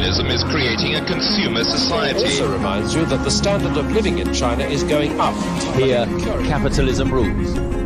Communism is creating a consumer society. It also reminds you that the standard of living in China is going up. Here, capitalism rules.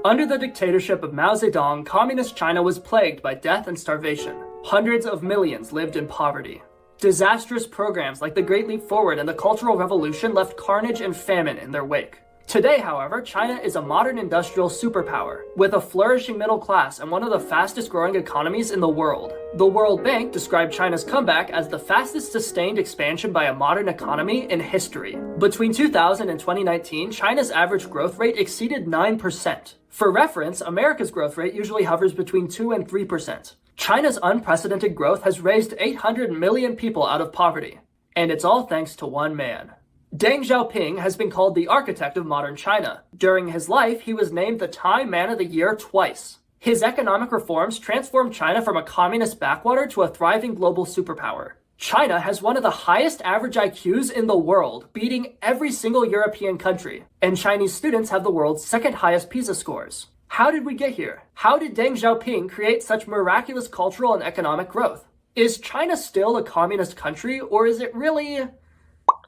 Under the dictatorship of Mao Zedong, communist China was plagued by death and starvation. Hundreds of millions lived in poverty. Disastrous programs like the Great Leap Forward and the Cultural Revolution left carnage and famine in their wake. Today, however, China is a modern industrial superpower, with a flourishing middle class and one of the fastest growing economies in the world. The World Bank described China's comeback as the fastest sustained expansion by a modern economy in history. Between 2000 and 2019, China's average growth rate exceeded 9%. For reference, America's growth rate usually hovers between 2 and 3%. China's unprecedented growth has raised 800 million people out of poverty. And it's all thanks to one man. Deng Xiaoping has been called the architect of modern China. During his life, he was named the Time Man of the Year twice. His economic reforms transformed China from a communist backwater to a thriving global superpower. China has one of the highest average IQs in the world, beating every single European country. And Chinese students have the world's second highest PISA scores. How did we get here? How did Deng Xiaoping create such miraculous cultural and economic growth? Is China still a communist country, or is it really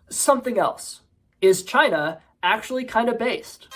something else? Is China actually kind of based?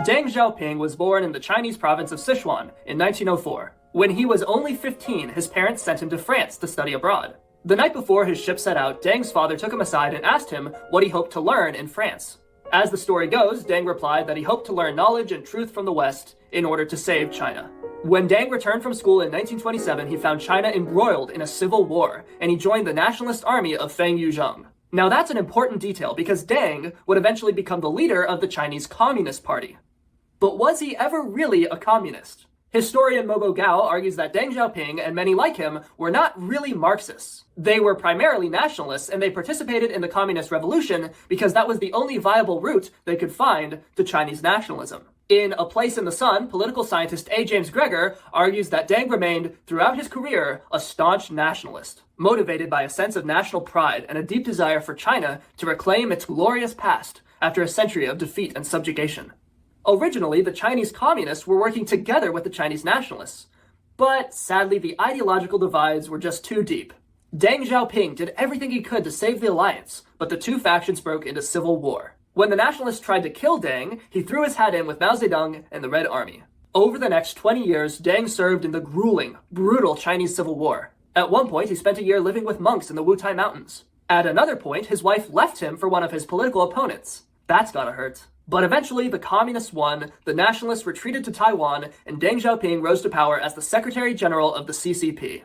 Deng Xiaoping was born in the Chinese province of Sichuan in 1904. When he was only 15, his parents sent him to France to study abroad. The night before his ship set out, Deng's father took him aside and asked him what he hoped to learn in France. As the story goes, Deng replied that he hoped to learn knowledge and truth from the West in order to save China. When Deng returned from school in 1927, he found China embroiled in a civil war, and he joined the nationalist army of Feng Yuzheng. Now that's an important detail because Deng would eventually become the leader of the Chinese Communist Party. But was he ever really a communist? Historian Mobo Gao argues that Deng Xiaoping and many like him were not really Marxists. They were primarily nationalists, and they participated in the Communist Revolution because that was the only viable route they could find to Chinese nationalism. In A Place in the Sun, political scientist A. James Gregor argues that Deng remained, throughout his career, a staunch nationalist, motivated by a sense of national pride and a deep desire for China to reclaim its glorious past after a century of defeat and subjugation. Originally, the Chinese communists were working together with the Chinese nationalists, but sadly the ideological divides were just too deep. Deng Xiaoping did everything he could to save the alliance, but the two factions broke into civil war. When the nationalists tried to kill Deng, he threw his hat in with Mao Zedong and the Red Army. Over the next 20 years, Deng served in the grueling, brutal Chinese Civil War. At one point, he spent a year living with monks in the Wutai Mountains. At another point, his wife left him for one of his political opponents. That's gotta hurt. But eventually, the communists won, the nationalists retreated to Taiwan, and Deng Xiaoping rose to power as the Secretary General of the CCP.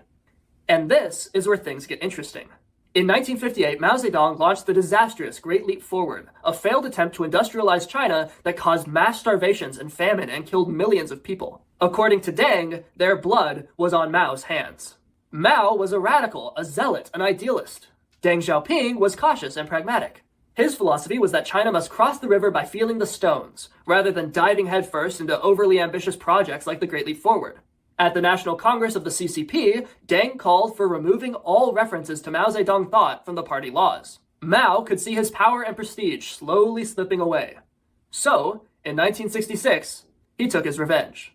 And this is where things get interesting. In 1958, Mao Zedong launched the disastrous Great Leap Forward, a failed attempt to industrialize China that caused mass starvations and famine and killed millions of people. According to Deng, their blood was on Mao's hands. Mao was a radical, a zealot, an idealist. Deng Xiaoping was cautious and pragmatic. His philosophy was that China must cross the river by feeling the stones, rather than diving headfirst into overly ambitious projects like the Great Leap Forward. At the National Congress of the CCP, Deng called for removing all references to Mao Zedong thought from the party laws. Mao could see his power and prestige slowly slipping away. So, in 1966, he took his revenge.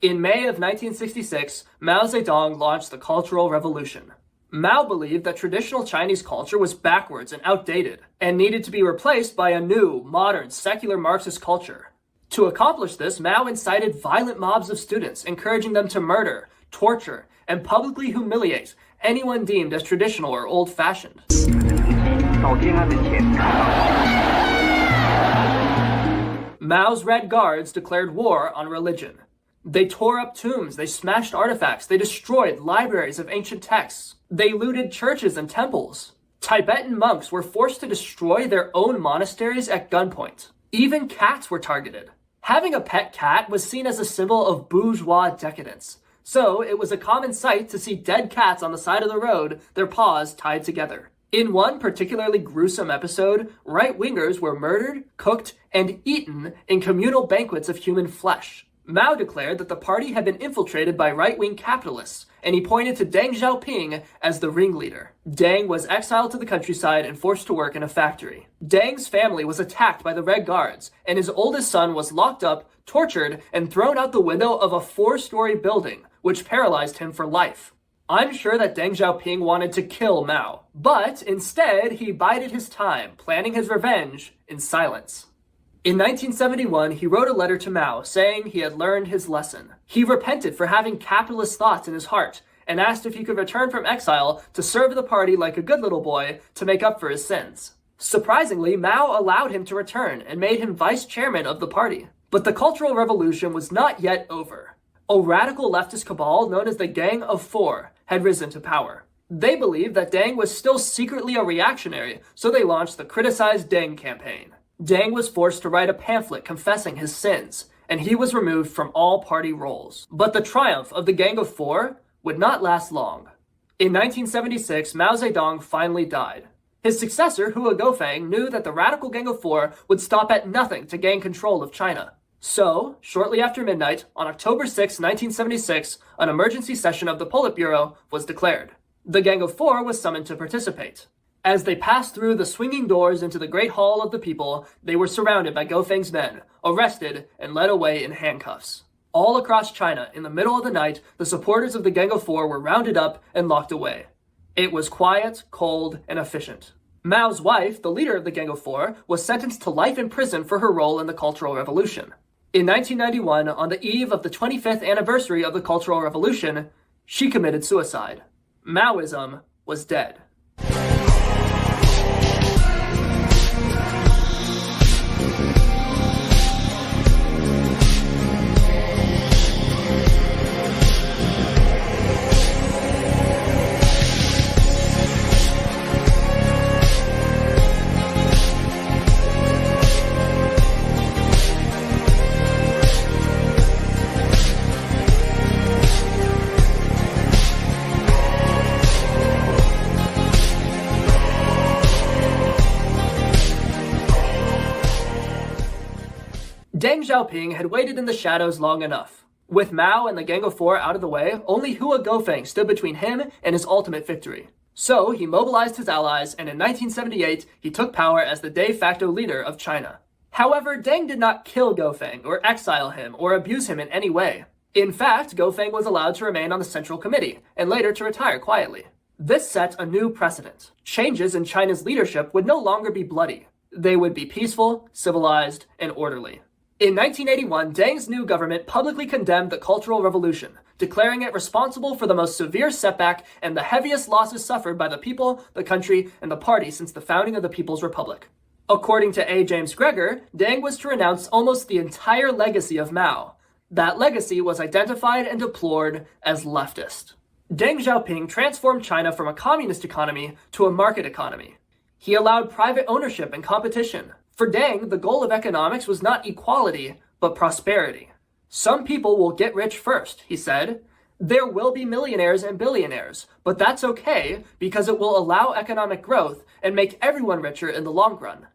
In May of 1966, Mao Zedong launched the Cultural Revolution. Mao believed that traditional Chinese culture was backwards and outdated, and needed to be replaced by a new, modern, secular Marxist culture. To accomplish this, Mao incited violent mobs of students, encouraging them to murder, torture, and publicly humiliate anyone deemed as traditional or old-fashioned. Mao's Red Guards declared war on religion. They tore up tombs, they smashed artifacts, they destroyed libraries of ancient texts. They looted churches and temples. Tibetan monks were forced to destroy their own monasteries at gunpoint. Even cats were targeted. Having a pet cat was seen as a symbol of bourgeois decadence. So it was a common sight to see dead cats on the side of the road, their paws tied together. In one particularly gruesome episode, right-wingers were murdered, cooked, and eaten in communal banquets of human flesh. Mao declared that the party had been infiltrated by right-wing capitalists, and he pointed to Deng Xiaoping as the ringleader. Deng was exiled to the countryside and forced to work in a factory. Deng's family was attacked by the Red Guards, and his oldest son was locked up, tortured, and thrown out the window of a 4-story building, which paralyzed him for life. I'm sure that Deng Xiaoping wanted to kill Mao, but instead he bided his time, planning his revenge in silence. In 1971, he wrote a letter to Mao saying he had learned his lesson. He repented for having capitalist thoughts in his heart and asked if he could return from exile to serve the party like a good little boy to make up for his sins. Surprisingly, Mao allowed him to return and made him vice chairman of the party. But the Cultural Revolution was not yet over. A radical leftist cabal known as the Gang of Four had risen to power. They believed that Deng was still secretly a reactionary, so they launched the Criticize Deng campaign. Deng was forced to write a pamphlet confessing his sins, and he was removed from all party roles. But the triumph of the Gang of Four would not last long. In 1976, Mao Zedong finally died. His successor, Hua Gofeng, knew that the radical Gang of Four would stop at nothing to gain control of China. So, shortly after midnight, on October 6, 1976, an emergency session of the Politburo was declared. The Gang of Four was summoned to participate. As they passed through the swinging doors into the Great Hall of the People, they were surrounded by Gofeng's men, arrested, and led away in handcuffs. All across China, in the middle of the night, the supporters of the Gang of Four were rounded up and locked away. It was quiet, cold, and efficient. Mao's wife, the leader of the Gang of Four, was sentenced to life in prison for her role in the Cultural Revolution. In 1991, on the eve of the 25th anniversary of the Cultural Revolution, she committed suicide. Maoism was dead. Deng Xiaoping had waited in the shadows long enough. With Mao and the Gang of Four out of the way, only Hua Gofeng stood between him and his ultimate victory. So he mobilized his allies, and in 1978, he took power as the de facto leader of China. However, Deng did not kill Gofeng, or exile him, or abuse him in any way. In fact, Gofeng was allowed to remain on the Central Committee, and later to retire quietly. This set a new precedent. Changes in China's leadership would no longer be bloody. They would be peaceful, civilized, and orderly. In 1981, Deng's new government publicly condemned the Cultural Revolution, declaring it responsible for the most severe setback and the heaviest losses suffered by the people, the country, and the party since the founding of the People's Republic. According to A. James Gregor, Deng was to renounce almost the entire legacy of Mao. That legacy was identified and deplored as leftist. Deng Xiaoping transformed China from a communist economy to a market economy. He allowed private ownership and competition. For Deng, the goal of economics was not equality, but prosperity. Some people will get rich first, he said. There will be millionaires and billionaires, but that's okay because it will allow economic growth and make everyone richer in the long run.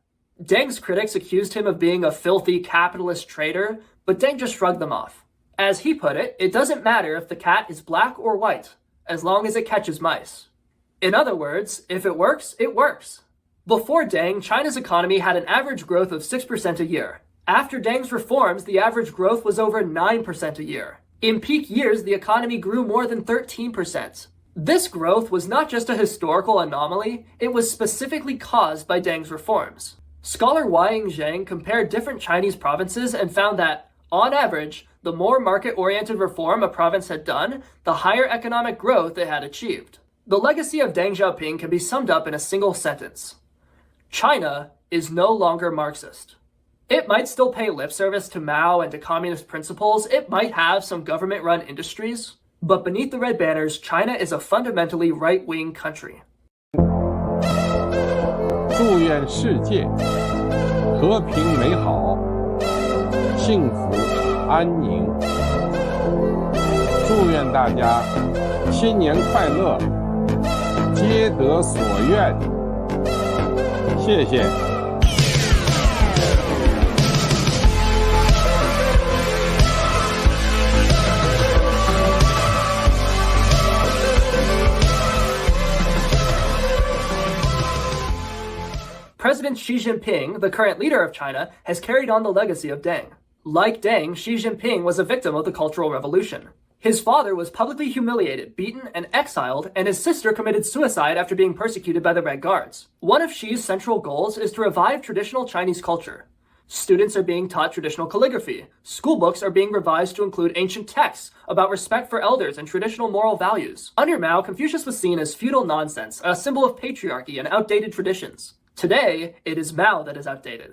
Deng's critics accused him of being a filthy capitalist traitor, but Deng just shrugged them off. As he put it, it doesn't matter if the cat is black or white, as long as it catches mice. In other words, if it works, it works. Before Deng, China's economy had an average growth of 6% a year. After Deng's reforms, the average growth was over 9% a year. In peak years, the economy grew more than 13%. This growth was not just a historical anomaly, it was specifically caused by Deng's reforms. Scholar Wang Zhang compared different Chinese provinces and found that, on average, the more market-oriented reform a province had done, the higher economic growth it had achieved. The legacy of Deng Xiaoping can be summed up in a single sentence. China is no longer Marxist. It might still pay lip service to Mao and to communist principles, it might have some government-run industries, but beneath the red banners, China is a fundamentally right-wing country. 祝愿世界和平美好，幸福安宁。祝愿大家新年快乐，皆得所愿。谢谢。President Xi Jinping, the current leader of China, has carried on the legacy of Deng. Like Deng, Xi Jinping was a victim of the Cultural Revolution. His father was publicly humiliated, beaten, and exiled, and his sister committed suicide after being persecuted by the Red Guards. One of Xi's central goals is to revive traditional Chinese culture. Students are being taught traditional calligraphy. School books are being revised to include ancient texts about respect for elders and traditional moral values. Under Mao, Confucius was seen as feudal nonsense, a symbol of patriarchy and outdated traditions. Today, it is Mao that is outdated.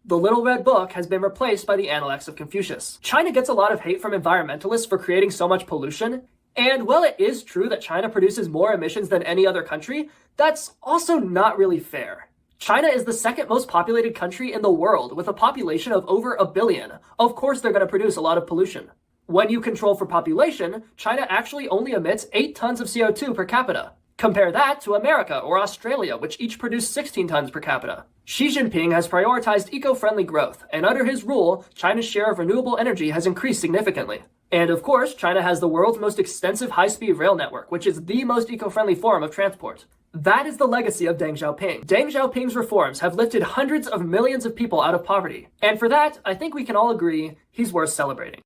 The Little Red Book has been replaced by the Analects of Confucius. China gets a lot of hate from environmentalists for creating so much pollution, and while it is true that China produces more emissions than any other country, that's also not really fair. China is the second most populated country in the world with a population of over 1 billion. Of course they're going to produce a lot of pollution. When you control for population, China actually only emits 8 tons of CO2 per capita. Compare that to America or Australia, which each produce 16 tons per capita. Xi Jinping has prioritized eco-friendly growth, and under his rule, China's share of renewable energy has increased significantly. And of course, China has the world's most extensive high-speed rail network, which is the most eco-friendly form of transport. That is the legacy of Deng Xiaoping. Deng Xiaoping's reforms have lifted hundreds of millions of people out of poverty. And for that, I think we can all agree he's worth celebrating.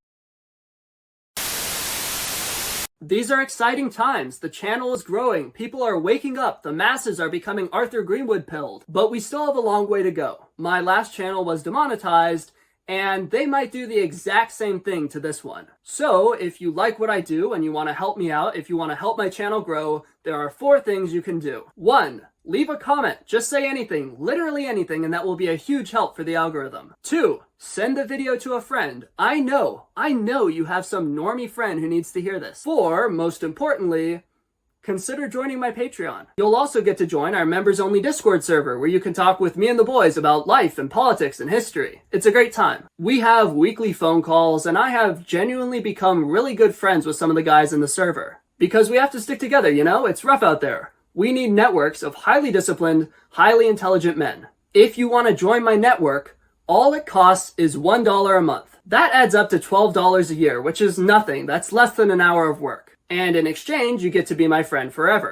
These are exciting times. The channel is growing. People are waking up. The masses are becoming Arthur Greenwood pilled. But we still have a long way to go. My last channel was demonetized, and they might do the exact same thing to this one. So, if you like what I do and you want to help me out, if you want to help my channel grow, there are 4 things you can do. 1. Leave a comment. Just say anything, literally anything, and that will be a huge help for the algorithm. 2. Send the video to a friend. I know you have some normie friend who needs to hear this. 4. Most importantly, consider joining my Patreon. You'll also get to join our members-only Discord server where you can talk with me and the boys about life and politics and history. It's a great time. We have weekly phone calls, and I have genuinely become really good friends with some of the guys in the server. Because we have to stick together, you know? It's rough out there. We need networks of highly disciplined, highly intelligent men. If you want to join my network, all it costs is $1 a month. That adds up to $12 a year, which is nothing. That's less than an hour of work. And in exchange, you get to be my friend forever.